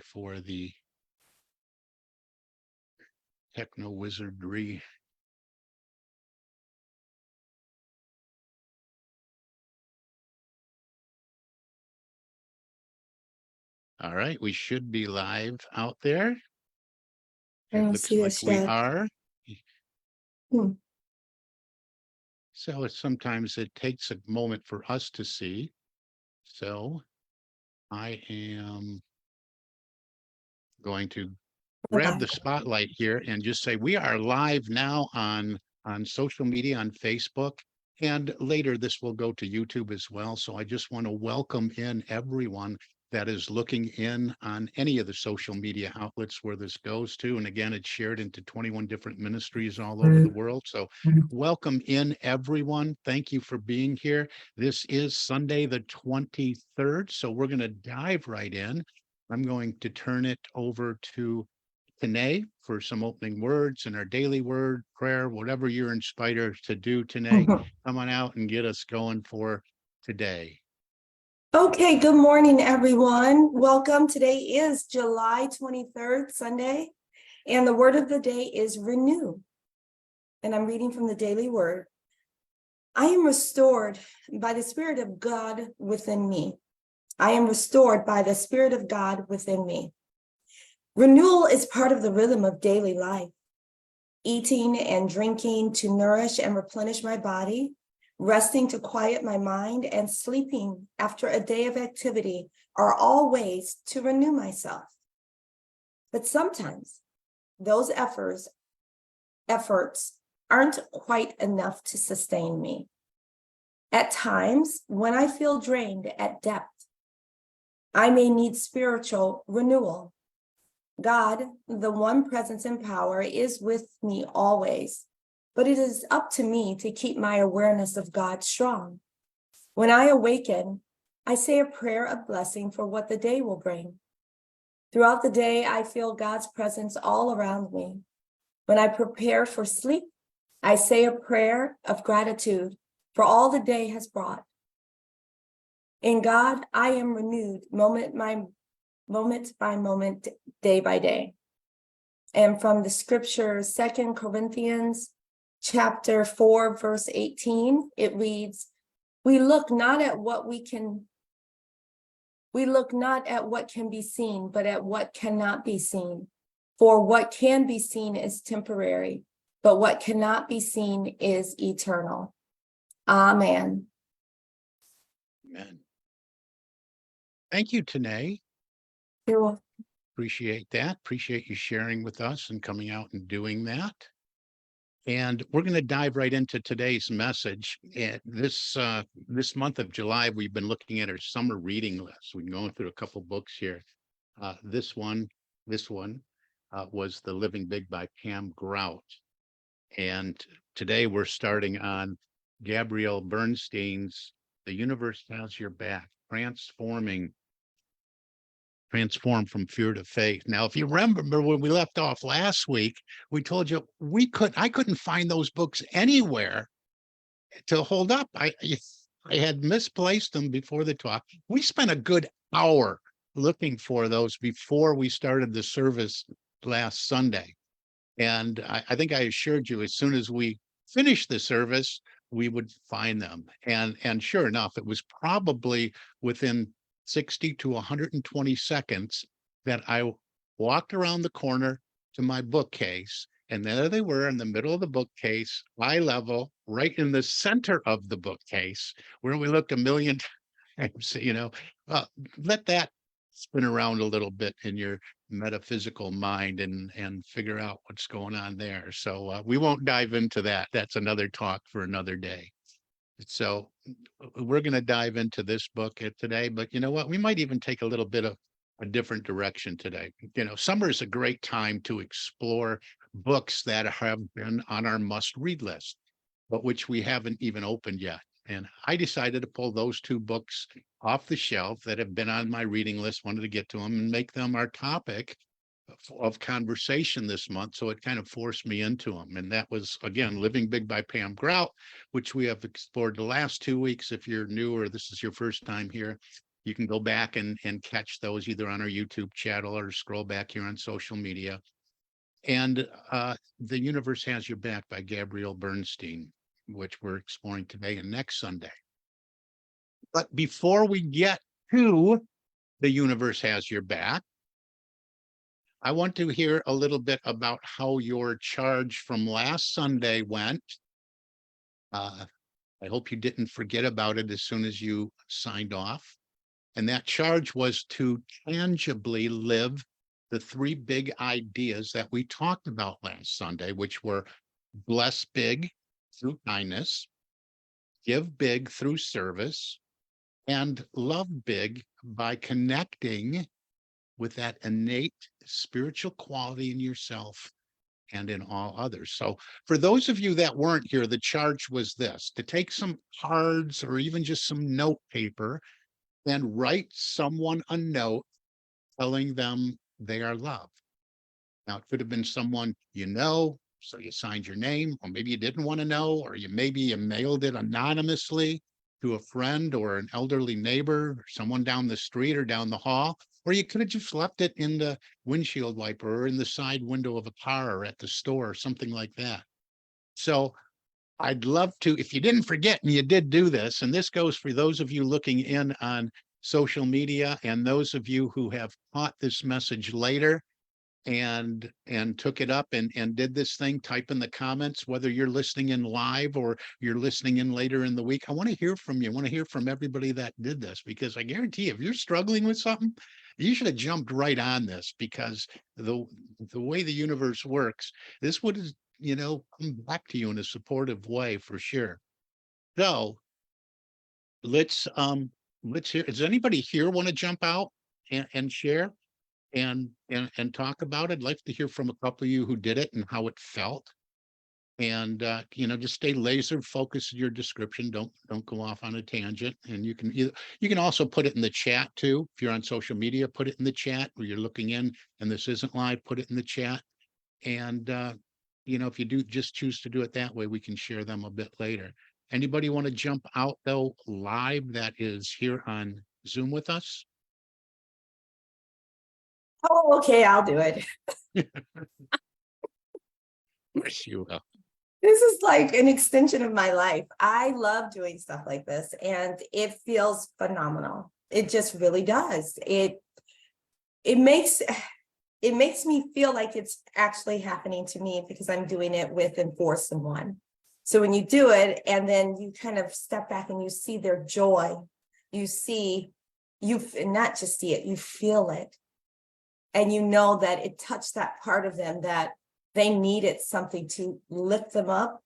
for the techno wizardry. All right, we should be live out there. I It don't looks see like this we yet. are. Hmm. So sometimes it takes a moment for us to see. So I am going to We're grab the live. spotlight here and just say we are live now on social media, on Facebook, and later this will go to YouTube as well. So I just want to welcome in everyone that is looking in on any of the social media outlets where this goes to. And again, it's shared into 21 different ministries all over the world. So welcome in everyone. Thank you for being here. This is Sunday the 23rd. So we're going to dive right in. I'm going to turn it over to Tanae for some opening words and our daily word, prayer, whatever you're inspired to do, Tanae. Come on out and get us going for today. Okay, good morning, everyone. Welcome. Today is July 23rd, Sunday, and the word of the day is renew. And I'm reading from the daily word. I am restored by the Spirit of God within me. I am restored by the Spirit of God within me. Renewal is part of the rhythm of daily life. Eating and drinking to nourish and replenish my body, resting to quiet my mind, and sleeping after a day of activity are all ways to renew myself. But sometimes those efforts aren't quite enough to sustain me. At times, when I feel drained at depth, I may need spiritual renewal. God, the one presence and power, is with me always, but it is up to me to keep my awareness of God strong. When I awaken, I say a prayer of blessing for what the day will bring. Throughout the day, I feel God's presence all around me. When I prepare for sleep, I say a prayer of gratitude for all the day has brought. In God, I am renewed moment by moment, day by day. And from the scripture, 2 Corinthians chapter 4, verse 18, it reads, we look not at what can be seen, but at what cannot be seen. For what can be seen is temporary, but what cannot be seen is eternal. Amen. Amen. Thank you, Tanae. You're welcome. Appreciate that. Appreciate you sharing with us and coming out and doing that. And we're going to dive right into today's message. This month of July, we've been looking at our summer reading list. We've been going through a couple books here. This one was The Living Big by Pam Grout. And today we're starting on Gabrielle Bernstein's The Universe Has Your Back, transform from fear to faith. Now, if you remember when we left off last week, we told you I couldn't find those books anywhere to hold up. I had misplaced them before the talk. We spent a good hour looking for those before we started the service last Sunday. And I think I assured you as soon as we finished the service, we would find them. And sure enough, it was probably within 60 to 120 seconds that I walked around the corner to my bookcase. And there they were in the middle of the bookcase, eye level, right in the center of the bookcase, where we looked a million times, let that spin around a little bit in your metaphysical mind and figure out what's going on there. So we won't dive into that. That's another talk for another day. So we're going to dive into this book today, but you know what? We might even take a little bit of a different direction today. Summer is a great time to explore books that have been on our must-read list, but which we haven't even opened yet. And I decided to pull those two books off the shelf that have been on my reading list, wanted to get to them and make them our topic of conversation this month. So it kind of forced me into them. And that was, again, Living Big by Pam Grout, which we have explored the last 2 weeks. If you're new or this is your first time here, You can go back and catch those either on our YouTube channel or scroll back here on social media. And The Universe Has Your Back by Gabrielle Bernstein, which we're exploring today and next Sunday. But before we get to The Universe Has Your Back, I want to hear a little bit about how your charge from last Sunday went. I hope you didn't forget about it as soon as you signed off. And that charge was to tangibly live the three big ideas that we talked about last Sunday, which were bless big through kindness, give big through service, and love big by connecting with that innate spiritual quality in yourself and in all others. So for those of you that weren't here, the charge was this: to take some cards or even just some note paper and write someone a note telling them they are loved. Now, it could have been someone you know, so you signed your name, or maybe you didn't want to know, or maybe you mailed it anonymously to a friend or an elderly neighbor, or someone down the street or down the hall, or you could have just left it in the windshield wiper or in the side window of a car or at the store or something like that. So I'd love to, if you didn't forget and you did do this, and this goes for those of you looking in on social media and those of you who have caught this message later and took it up and did this thing, type in the comments, whether you're listening in live or you're listening in later in the week. I want to hear from you. I want to hear from everybody that did this, because I guarantee if you're struggling with something, you should have jumped right on this, because the way the universe works, this would have, come back to you in a supportive way for sure. So let's hear. Does anybody here want to jump out and share and talk about it? I'd like to hear from a couple of you who did it and how it felt. And just stay laser focused in your description. Don't go off on a tangent. And you can also put it in the chat too. If you're on social media, put it in the chat, or you're looking in and this isn't live, put it in the chat. And if you do just choose to do it that way, we can share them a bit later. Anybody want to jump out though live that is here on Zoom with us? Oh, okay, I'll do it. Yes, you will. This is like an extension of my life. I love doing stuff like this, and it feels phenomenal. It just really does. It makes me feel like it's actually happening to me, because I'm doing it with and for someone. So when you do it and then you kind of step back and you see their joy, you not just see it, you feel it. And you know that it touched that part of them that they needed something to lift them up.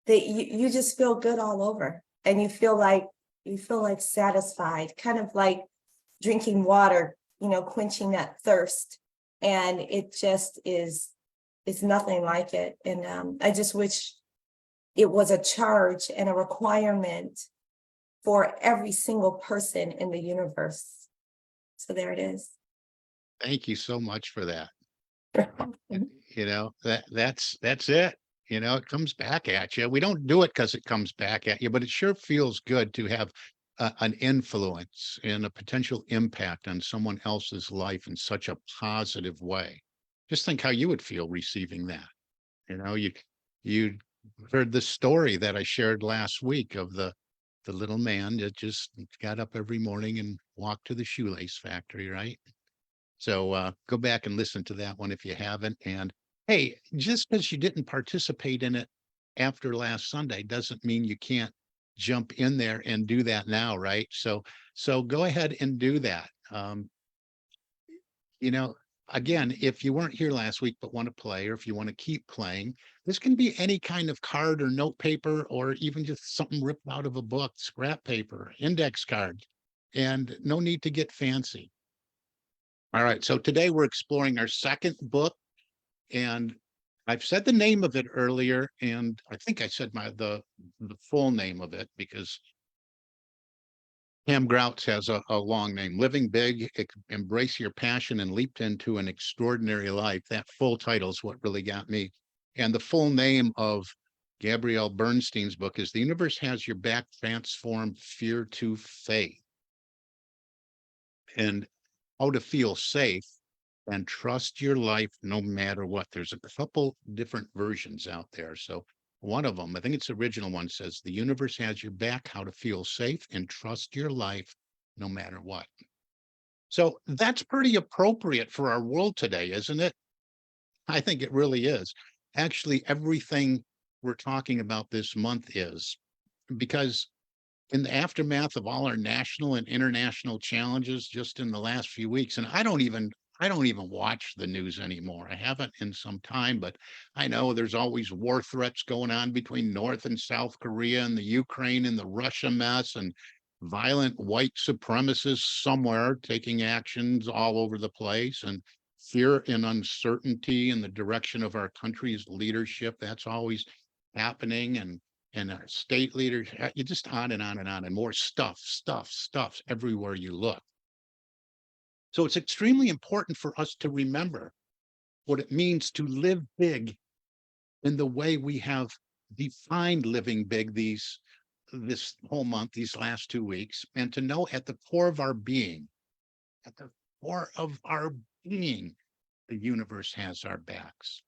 That you just feel good all over, and you feel like satisfied, kind of like drinking water, quenching that thirst. And it just it's nothing like it. And I just wish it was a charge and a requirement for every single person in the universe. So there it is. Thank you so much for that. That's it. It comes back at you. We don't do it because it comes back at you, but it sure feels good to have an influence and a potential impact on someone else's life in such a positive way. Just think how you would feel receiving that. You heard the story that I shared last week of the little man that just got up every morning and walked to the shoelace factory, right? So go back and listen to that one if you haven't. And hey, just because you didn't participate in it after last Sunday doesn't mean you can't jump in there and do that now, right? So go ahead and do that. Again, if you weren't here last week but want to play, or if you want to keep playing, this can be any kind of card or note paper, or even just something ripped out of a book, scrap paper, index card, and no need to get fancy. All right, so today we're exploring our second book, and I've said the name of it earlier, and I think I said the full name of it because Pam Grouts has a long name: Living Big, Embrace Your Passion, and Leap Into an Extraordinary Life. That full title is what really got me. And the full name of Gabrielle Bernstein's book is The Universe Has Your Back, Transform Fear to Faith. and how to feel safe and trust your life no matter what. There's a couple different versions out there. So one of them, I think it's the original one, says the universe has your back, how to feel safe and trust your life no matter what. So that's pretty appropriate for our world today, isn't it? I think it really is. Actually, everything we're talking about this month is because in the aftermath of all our national and international challenges just in the last few weeks, and I don't even watch the news anymore. I haven't in some time, but I know there's always war threats going on between North and South Korea and the Ukraine and the Russia mess and violent white supremacists somewhere taking actions all over the place, and fear and uncertainty in the direction of our country's leadership. That's always happening. And our state leaders, you just on and on and on, and more stuff everywhere you look. So it's extremely important for us to remember what it means to live big in the way we have defined living big this whole month, these last 2 weeks, and to know at the core of our being, at the core of our being, the universe has our backs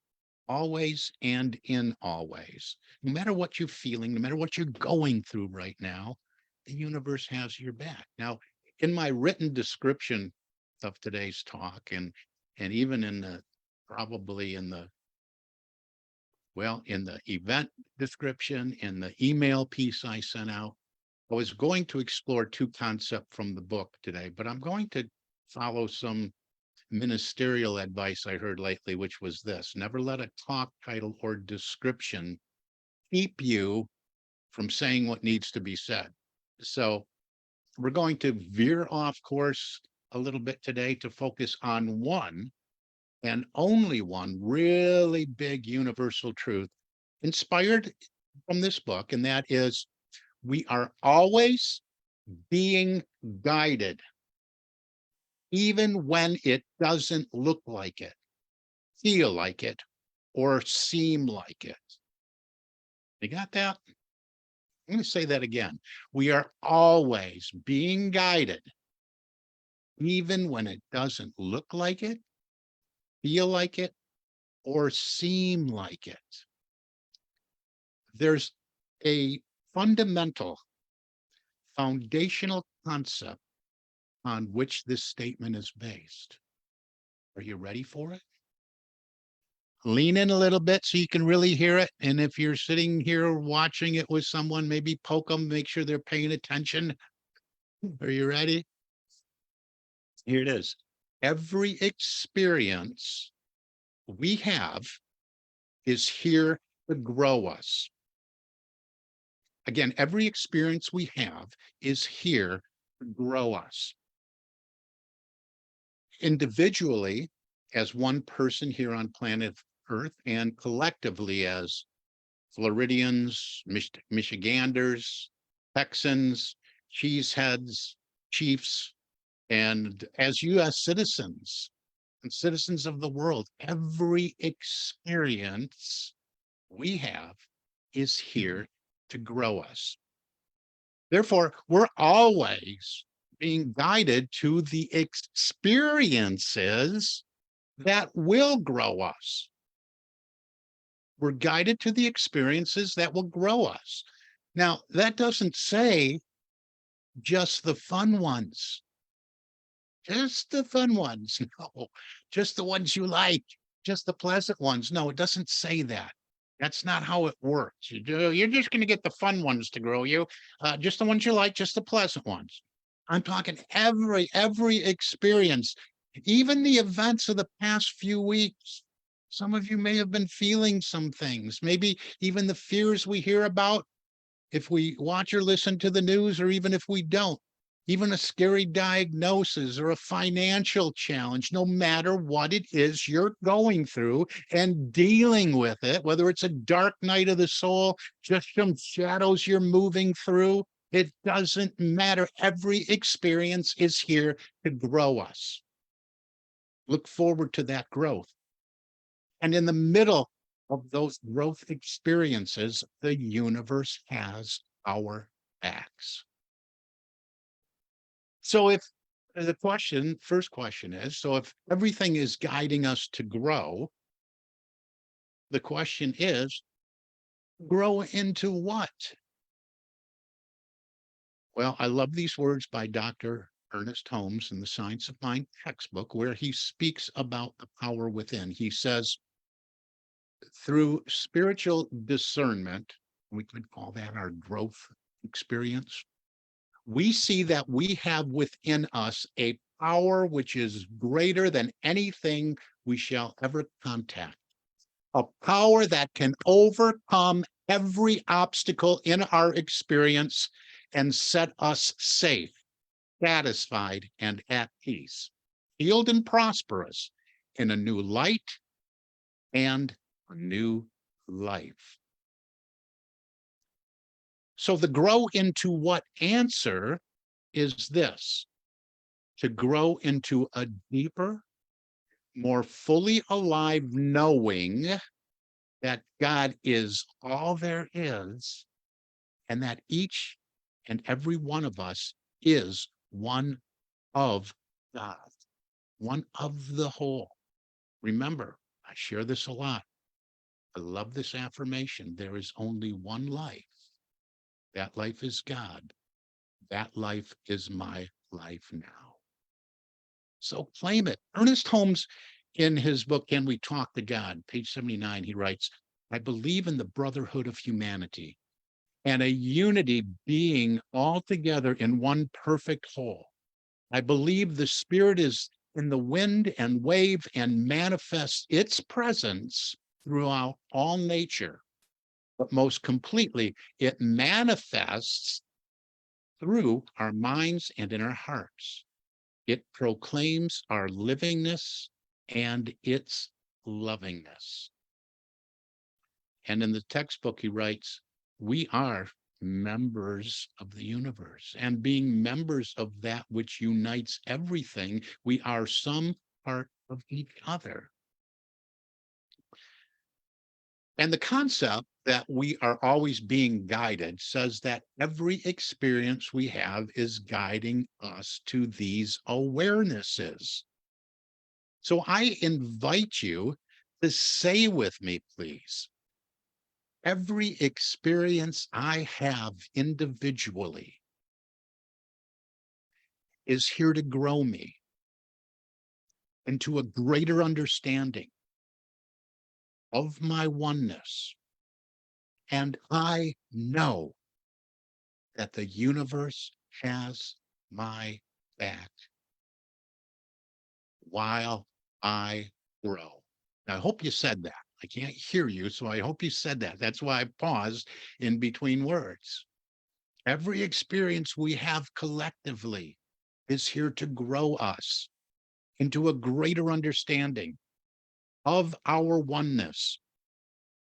always and in always. No matter what you're feeling, no matter what you're going through right now, the universe has your back. Now, in my written description of today's talk, and even in the probably in the in the event description, in the email piece I sent out, I was going to explore two concepts from the book today, but I'm going to follow some ministerial advice I heard lately, which was this: never let a talk title or description keep you from saying what needs to be said. So we're going to veer off course a little bit today to focus on one and only one really big universal truth inspired from this book, and that is we are always being guided, even when it doesn't look like it, feel like it, or seem like it. You got that? I'm going to say that again. We are always being guided, even when it doesn't look like it, feel like it, or seem like it. There's a fundamental, foundational concept on which this statement is based. Are you ready for it? Lean in a little bit so you can really hear it. And if you're sitting here watching it with someone, maybe poke them, make sure they're paying attention. Are you ready? Here it is. Every experience we have is here to grow us. Again, every experience we have is here to grow us. Individually, as one person here on planet Earth, and collectively as Floridians, Michiganders, Texans, cheeseheads, chiefs, and as US citizens and citizens of the world, every experience we have is here to grow us. Therefore, we're always being guided to the experiences that will grow us. We're guided to the experiences that will grow us. Now, that doesn't say just the fun ones, just the fun ones. No, just the ones you like, just the pleasant ones. No, it doesn't say that. That's not how it works. You're just going to get the fun ones to grow you, just the ones you like, just the pleasant ones. I'm talking every experience, even the events of the past few weeks. Some of you may have been feeling some things, maybe even the fears we hear about if we watch or listen to the news, or even if we don't, even a scary diagnosis or a financial challenge, no matter what it is you're going through and dealing with it, whether it's a dark night of the soul, just some shadows you're moving through, it doesn't matter. Every experience is here to grow us. Look forward to that growth. And in the middle of those growth experiences, the universe has our backs. So if First question is, so if everything is guiding us to grow, the question is, grow into what? Well, I love these words by Dr. Ernest Holmes in the Science of Mind textbook, where he speaks about the power within. He says, through spiritual discernment, we could call that our growth experience, we see that we have within us a power which is greater than anything we shall ever contact, a power that can overcome every obstacle in our experience and set us safe, satisfied, and at peace, healed and prosperous in a new light and a new life. So the grow into what answer is this: to grow into a deeper, more fully alive knowing that God is all there is, and that each and every one of us is one of God, one of the whole. Remember, I share this a lot. I love this affirmation. There is only one life. That life is God. That life is my life now. So claim it. Ernest Holmes, in his book, Can We Talk to God, page 79, he writes, I believe in the brotherhood of humanity and a unity being all together in one perfect whole. I believe the spirit is in the wind and wave and manifests its presence throughout all nature, but most completely, it manifests through our minds and in our hearts. It proclaims our livingness and its lovingness. And in the textbook, he writes, we are members of the universe, and being members of that which unites everything, we are some part of each other. And the concept that we are always being guided says that every experience we have is guiding us to these awarenesses. So I invite you to say with me, please, every experience I have individually is here to grow me into a greater understanding of my oneness. And I know that the universe has my back while I grow. Now, I hope you said that. I can't hear you, so I hope you said that. That's why I paused in between words. Every experience we have collectively is here to grow us into a greater understanding of our oneness.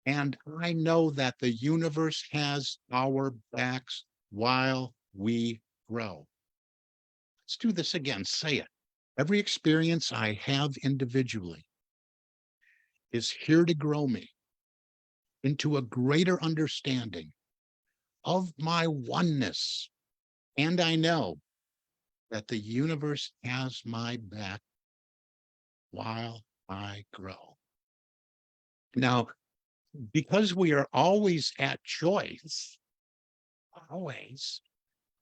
And I know that the universe has our backs while we grow. Let's do this again. Say it. Every experience I have individually is here to grow me into a greater understanding of my oneness. And I know that the universe has my back while I grow. Now, because we are always at choice, always,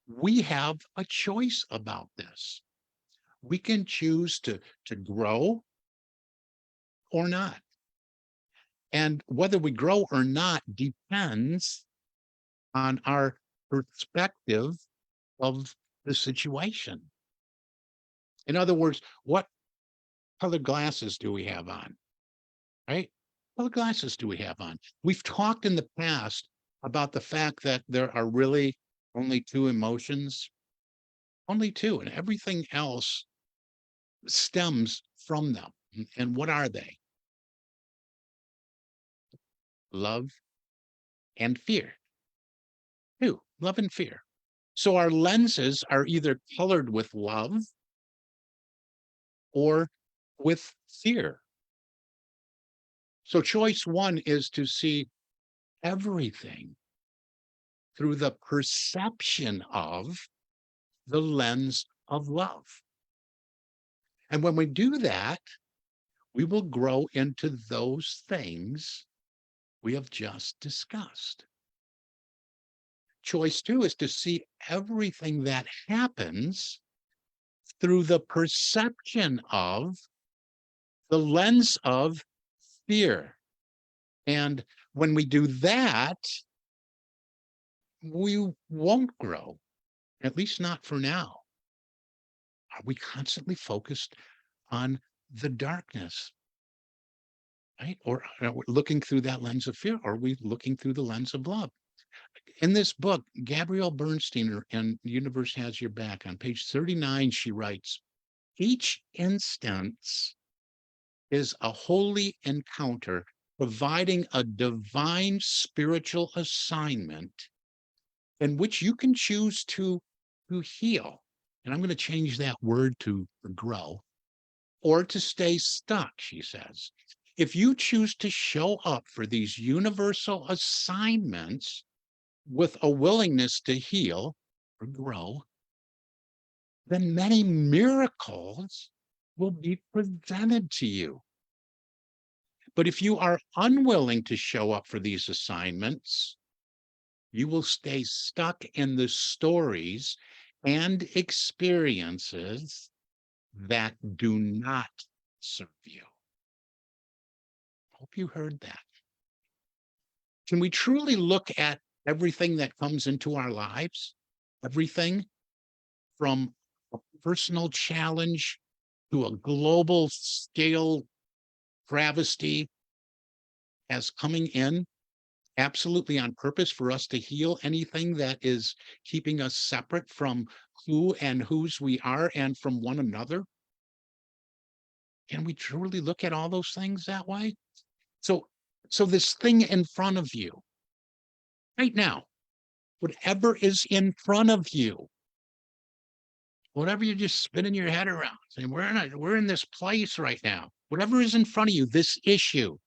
we have a choice about this. We can choose to grow or not. And whether we grow or not depends on our perspective of the situation. In other words, what colored glasses do we have on? Right? What glasses do we have on? We've talked in the past about the fact that there are really only two emotions, only two, and everything else stems from them. And what are they? Love and fear. Two, love and fear. So our lenses are either colored with love or with fear. So choice one is to see everything through the perception of the lens of love. And when we do that, we will grow into those things we have just discussed. Choice two is to see everything that happens through the perception of the lens of fear. And when we do that, we won't grow, at least not for now. Are we constantly focused on the darkness, right? Or are we looking through that lens of fear? Or are we looking through the lens of love? In this book, Gabrielle Bernstein and Universe Has Your Back, on page 39, she writes, each instance is a holy encounter providing a divine spiritual assignment in which you can choose to heal. And I'm going to change that word to grow, or to stay stuck, she says. If you choose to show up for these universal assignments with a willingness to heal or grow, then many miracles will be presented to you. But if you are unwilling to show up for these assignments, you will stay stuck in the stories and experiences that do not serve you. Hope you heard that. Can we truly look at everything that comes into our lives? Everything from a personal challenge to a global scale travesty as coming in absolutely on purpose for us to heal anything that is keeping us separate from who and whose we are and from one another? Can we truly look at all those things that way? So, so this thing in front of you right now, whatever is in front of you, whatever you're just spinning your head around, saying we're in this place right now, whatever is in front of you, this issue,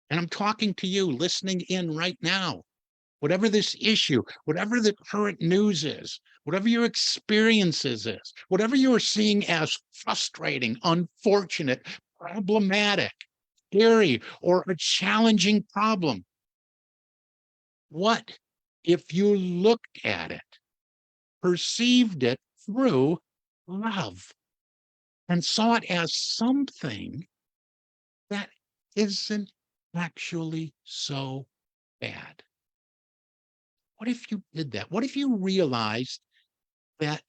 and I'm talking to you listening in right now, whatever this issue, whatever the current news is, whatever your experiences is, whatever you're seeing as frustrating, unfortunate, problematic, scary, or a challenging problem, what if you looked at it, perceived it through love, and saw it as something that isn't actually so bad? What if you did that? What if you realized that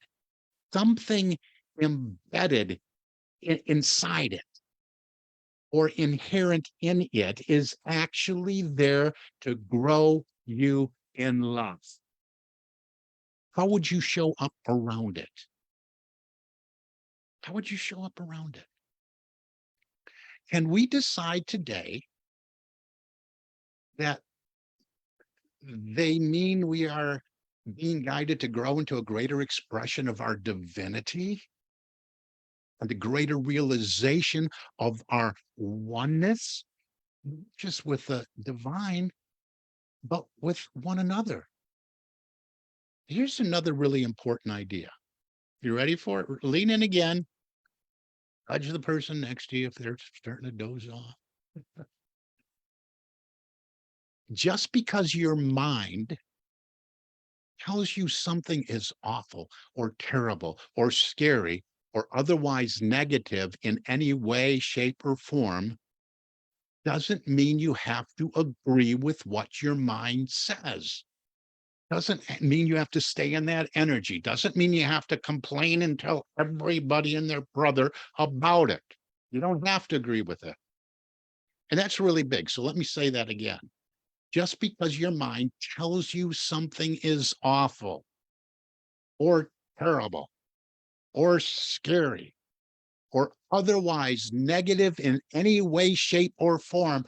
something embedded inside it or inherent in it is actually there to grow you in love? How would you show up around it? How would you show up around it? Can we decide today that they mean we are being guided to grow into a greater expression of our divinity and the greater realization of our oneness, not just with the divine, but with one another? Here's another really important idea. You ready for it? Lean in again. Nudge the person next to you if they're starting to doze off. Just because your mind tells you something is awful or terrible or scary or otherwise negative in any way, shape, or form doesn't mean you have to agree with what your mind says. Doesn't mean you have to stay in that energy. Doesn't mean you have to complain and tell everybody and their brother about it. You don't have to agree with it. And that's really big. So let me say that again. Just because your mind tells you something is awful or terrible or scary or otherwise negative in any way, shape, or form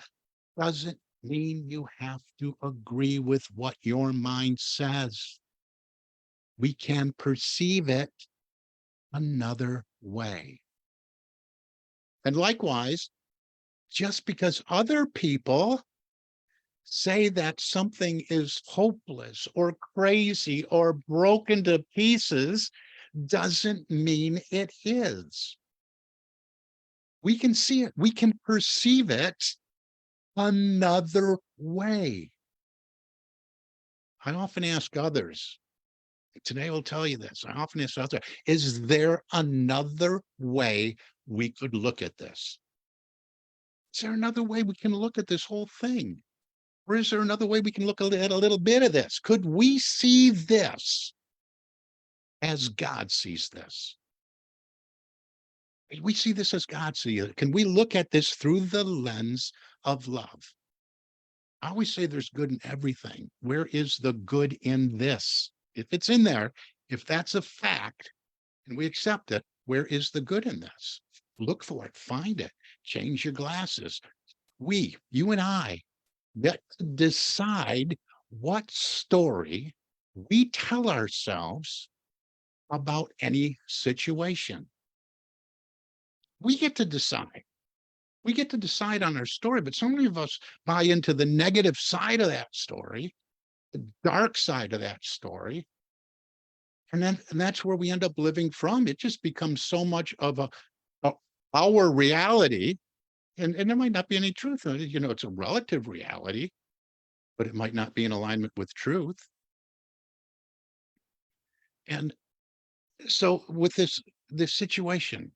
doesn't mean you have to agree with what your mind says. We can perceive it another way. And likewise, just because other people say that something is hopeless or crazy or broken to pieces doesn't mean it is. We can see it, we can perceive it another way. I often ask others, today will tell you this. I often ask others, is there another way we could look at this? Is there another way we can look at this whole thing? Or is there another way we can look at a little bit of this? Could we see this as God sees this? We see this as God sees it. Can we look at this through the lens of love? I always say there's good in everything. Where is the good in this? If it's in there, if that's a fact and we accept it, where is the good in this? Look for it, find it, change your glasses. You and I, get to decide what story we tell ourselves about any situation. We get to decide. We get to decide on our story, but so many of us buy into the negative side of that story, the dark side of that story. And that's where we end up living from. It just becomes so much of a our reality. And there might not be any truth in it. It's a relative reality, but it might not be in alignment with truth. And so with this situation,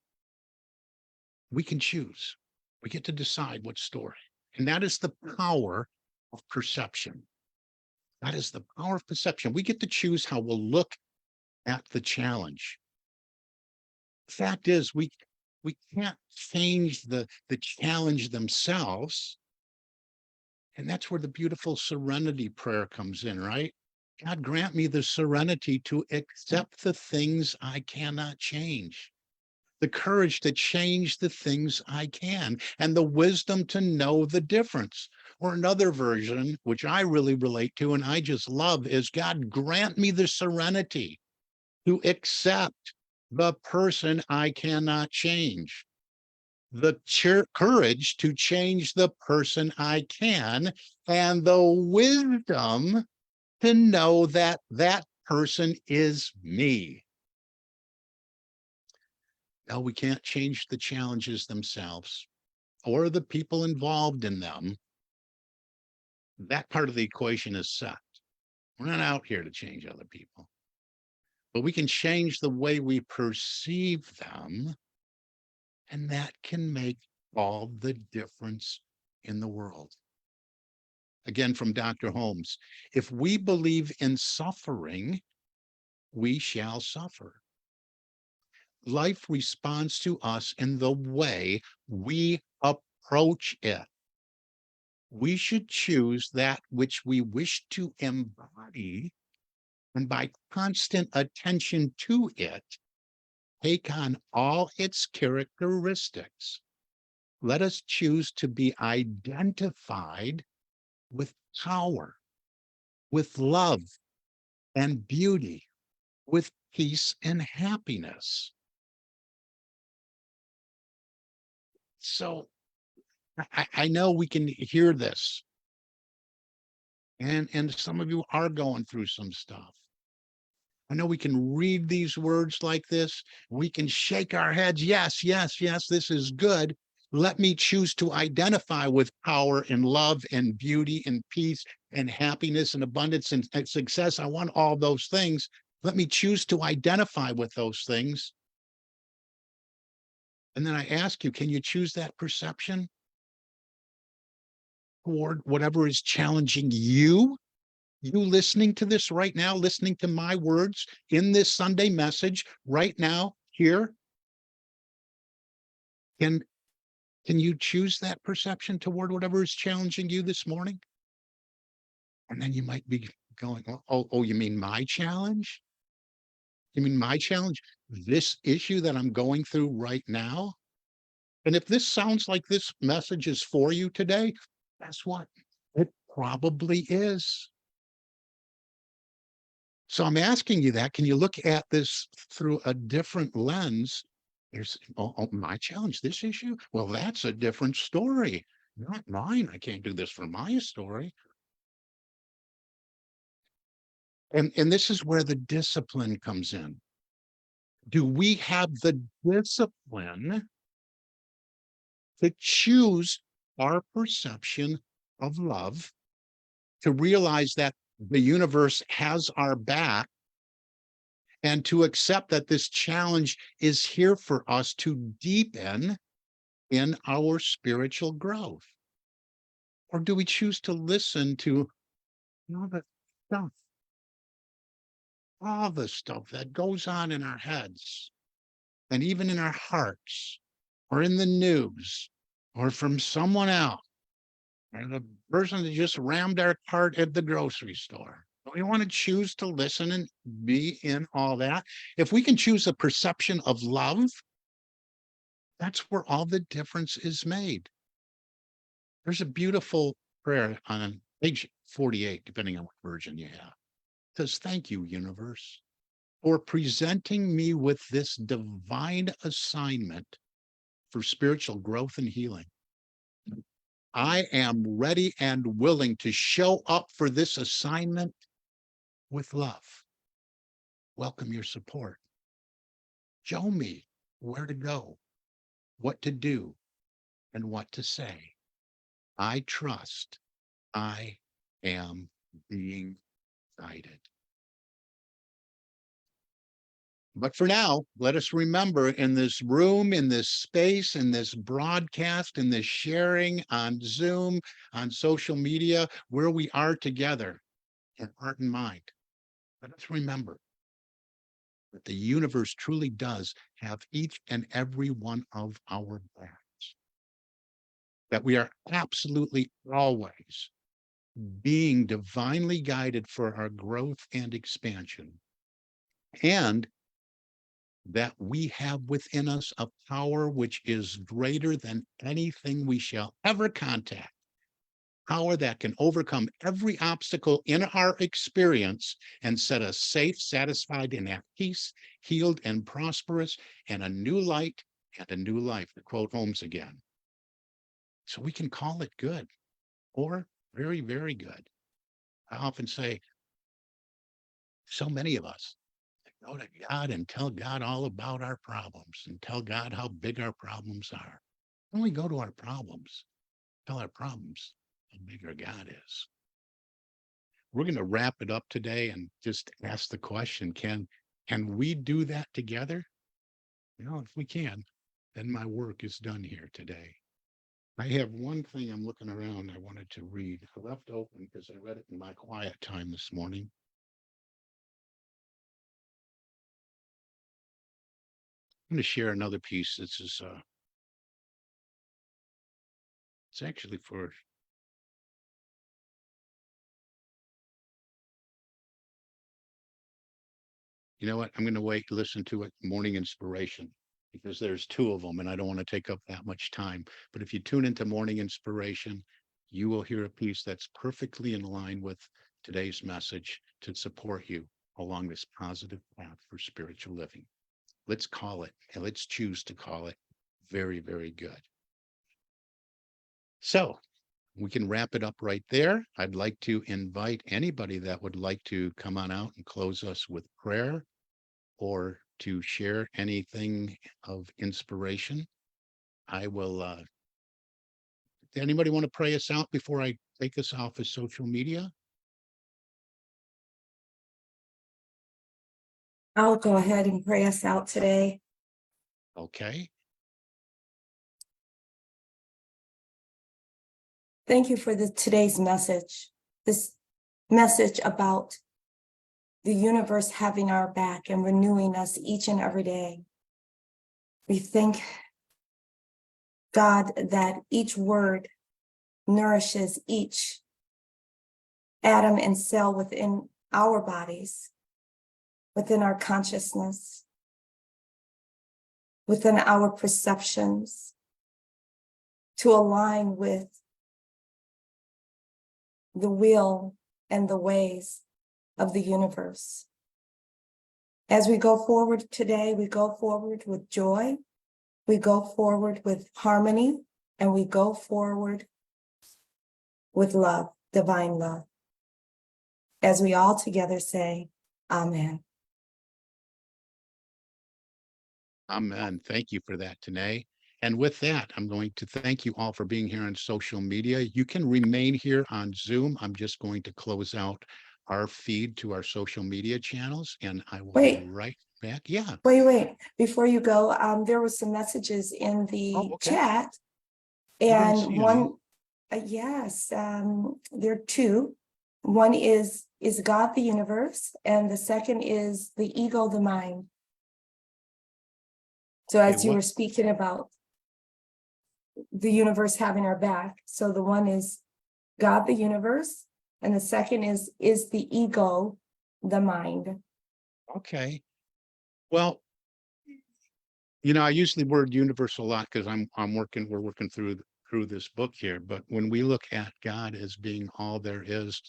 we can choose. We get to decide what story. And that is the power of perception. That is the power of perception. We get to choose how we'll look at the challenge. The fact is, we can't change the challenge themselves. And that's where the beautiful serenity prayer comes in, right? God, grant me the serenity to accept the things I cannot change, the courage to change the things I can, and the wisdom to know the difference. Or another version, which I really relate to and I just love, is God, grant me the serenity to accept the person I cannot change, the courage to change the person I can, and the wisdom to know that that person is me. No, we can't change the challenges themselves or the people involved in them. That part of the equation is set. We're not out here to change other people, but we can change the way we perceive them, and that can make all the difference in the world. Again, from Dr. Holmes, if we believe in suffering, we shall suffer. Life responds to us in the way we approach it. We should choose that which we wish to embody, and by constant attention to it, take on all its characteristics. Let us choose to be identified with power, with love and beauty, with peace and happiness. So I know we can hear this, and some of you are going through some stuff. I know we can read these words like this. We can shake our heads. Yes, yes, yes, this is good. Let me choose to identify with power and love and beauty and peace and happiness and abundance and success. I want all those things. Let me choose to identify with those things. And then I ask you, can you choose that perception toward whatever is challenging you? You listening to this right now, listening to my words in this Sunday message right now here, can can you choose that perception toward whatever is challenging you this morning? And then you might be going, oh, you mean my challenge? You mean my challenge? This issue that I'm going through right now? And if this sounds like this message is for you today, guess what? It probably is. So I'm asking you that. Can you look at this through a different lens? There's my challenge, this issue. Well, that's a different story, not mine. I can't do this for my story. And this is where the discipline comes in. Do we have the discipline to choose our perception of love, to realize that the universe has our back, and to accept that this challenge is here for us to deepen in our spiritual growth? Or do we choose to listen to all the stuff, all the stuff that goes on in our heads and even in our hearts, or in the news, or from someone else, or the person that just rammed our cart at the grocery store? Do we want to choose to listen and be in all that? If we can choose a perception of love, that's where all the difference is made. There's a beautiful prayer on page 48, depending on what version you have. It says, "Thank you, universe, for presenting me with this divine assignment for spiritual growth and healing. I am ready and willing to show up for this assignment with love. Welcome your support. Show me where to go, what to do, and what to say. I trust I am being guided." But for now, let us remember, in this room, in this space, in this broadcast, in this sharing on Zoom, on social media, where we are together in heart and mind, let us remember that the universe truly does have each and every one of our backs, that we are absolutely always being divinely guided for our growth and expansion, and that we have within us a power which is greater than anything we shall ever contact, power that can overcome every obstacle in our experience and set us safe, satisfied, and at peace, healed and prosperous, and a new light and a new life, to quote Holmes again. So we can call it good or very, very good. I often say, so many of us go to God and tell God all about our problems and tell God how big our problems are. When we go to our problems, tell our problems how big our God is. We're going to wrap it up today and just ask the question, can we do that together? If we can, then my work is done here today. I have one thing I'm looking around I wanted to read. I left open because I read it in my quiet time this morning. I'm going to share another piece. This is it's actually for, you know what? I'm going to wait to listen to it, Morning Inspiration, because there's two of them and I don't want to take up that much time. But if you tune into Morning Inspiration, you will hear a piece that's perfectly in line with today's message to support you along this positive path for spiritual living. Let's call it, and let's choose to call it, very, very good. So we can wrap it up right there. I'd like to invite anybody that would like to come on out and close us with prayer or to share anything of inspiration. I will, anybody want to pray us out before I take us off of social media? I'll go ahead and pray us out today. Okay. Thank you for today's message, this message about the universe having our back and renewing us each and every day. We thank God that each word nourishes each atom and cell within our bodies, within our consciousness, within our perceptions, to align with the will and the ways of the universe. As we go forward today, we go forward with joy, we go forward with harmony, and we go forward with love, divine love. As we all together say, Amen. Amen. Thank you for that, Tanae. And with that, I'm going to thank you all for being here on social media. You can remain here on Zoom. I'm just going to close out our feed to our social media channels, and I will be Wait, right back. Yeah. wait. Before you go, there was some messages in Oh, the okay. chat, I didn't and see any. one, yes, there are two. One is God the universe, and the second is the ego, the mind. So Okay, as you what? were speaking about the universe having our back, so the one is God the universe, and the second is the ego, the mind. Okay. Well, I use the word universe a lot because we're working through this book here. But when we look at God as being all there is,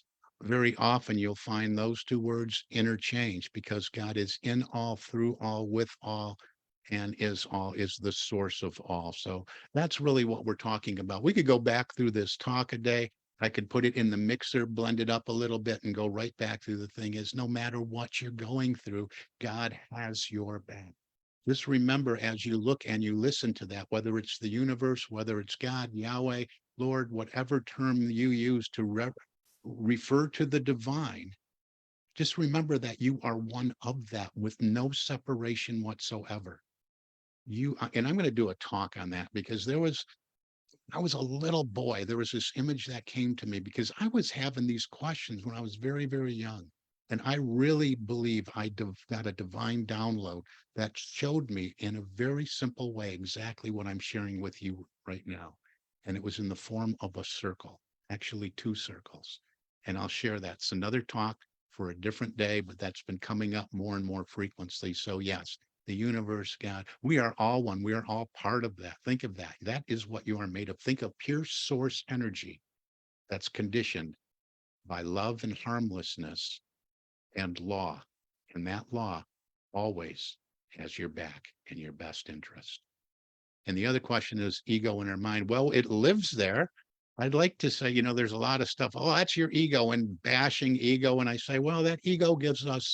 very often you'll find those two words interchange because God is in all, through all, with all, and is the source of all. So that's really what we're talking about. We could go back through this talk a day. I could put it in the mixer, blend it up a little bit, and go right back through. The thing is, no matter what you're going through, God has your back. Just remember as you look and you listen to that, whether it's the universe, whether it's God, Yahweh, Lord, whatever term you use to refer to the divine, just remember that you are one of that with no separation whatsoever. And I'm going to do a talk on that because I was a little boy. There was this image that came to me because I was having these questions when I was very, very young. And I really believe got a divine download that showed me in a very simple way exactly what I'm sharing with you right now. And it was in the form of a circle, actually two circles. And I'll share that's another talk for a different day, but that's been coming up more and more frequently. So, yes, the universe, God. We are all one. We are all part of that. Think of that. That is what you are made of. Think of pure source energy that's conditioned by love and harmlessness and law. And that law always has your back and your best interest. And the other question is ego in our mind. Well, it lives there. I'd like to say, there's a lot of stuff. Oh, that's your ego and bashing ego. And I say, well, that ego gives us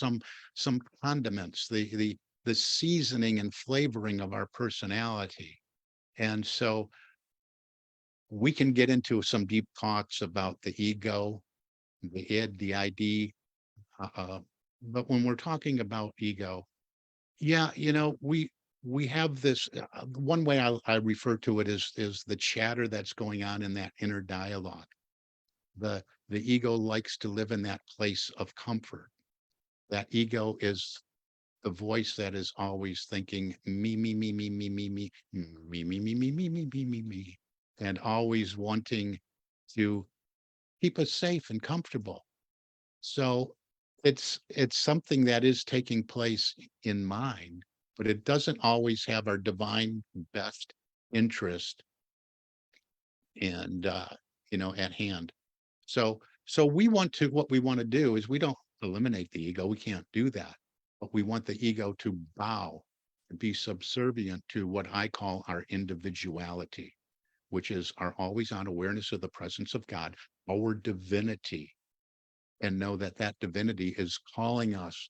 some condiments, the seasoning and flavoring of our personality. And so we can get into some deep talks about the ego, the id, the ID. Uh, but when we're talking about ego, yeah, we have this one way I refer to it is the chatter that's going on in that inner dialogue. The ego likes to live in that place of comfort. That ego is the voice that is always thinking me, me, and always wanting to keep us safe and comfortable. So it's something that is taking place in mind, but it doesn't always have our divine best interest and at hand. So what we want to do is we don't eliminate the ego. We can't do that. But we want the ego to bow and be subservient to what I call our individuality, which is our always on awareness of the presence of God, our divinity, and know that that divinity is calling us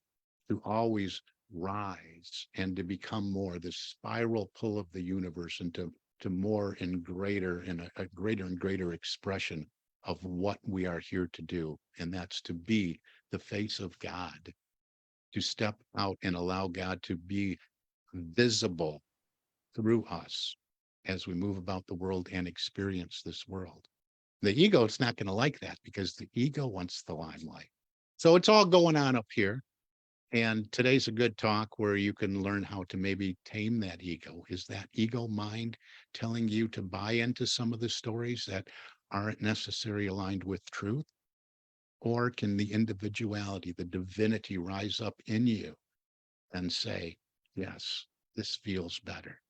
to always rise and to become more the spiral pull of the universe and to more and greater and a greater and greater expression of what we are here to do. And that's to be the face of God, to step out and allow God to be visible through us as we move about the world and experience this world. The ego is not going to like that because the ego wants the limelight. So it's all going on up here. And today's a good talk where you can learn how to maybe tame that ego. Is that ego mind telling you to buy into some of the stories that aren't necessarily aligned with truth? Or can the individuality, the divinity rise up in you and say, yes, this feels better.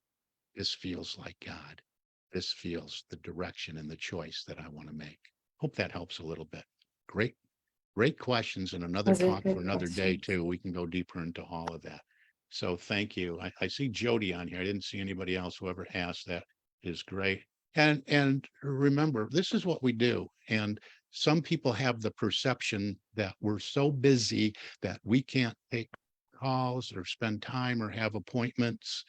This feels like God. This feels the direction and the choice that I want to make. Hope that helps a little bit. Great, great questions and another Was a talk for good another day question. too. We can go deeper into all of that. So thank you. I see Jody on here. I didn't see anybody else. Whoever asked that is great. And remember, this is what we do. And some people have the perception that we're so busy that we can't take calls or spend time or have appointments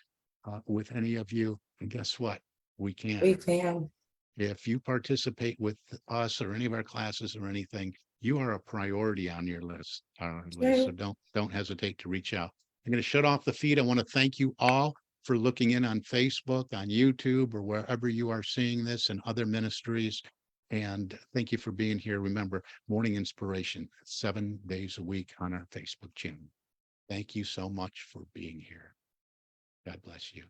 with any of you. And guess what? We can. We can. If you participate with us or any of our classes or anything, you are a priority on your list, so don't hesitate to reach out. I'm going to shut off the feed. I want to thank you all for looking in on Facebook, on YouTube, or wherever you are seeing this, and other ministries. And thank you for being here. Remember, Morning Inspiration, 7 days a week on our Facebook channel. Thank you so much for being here. God bless you.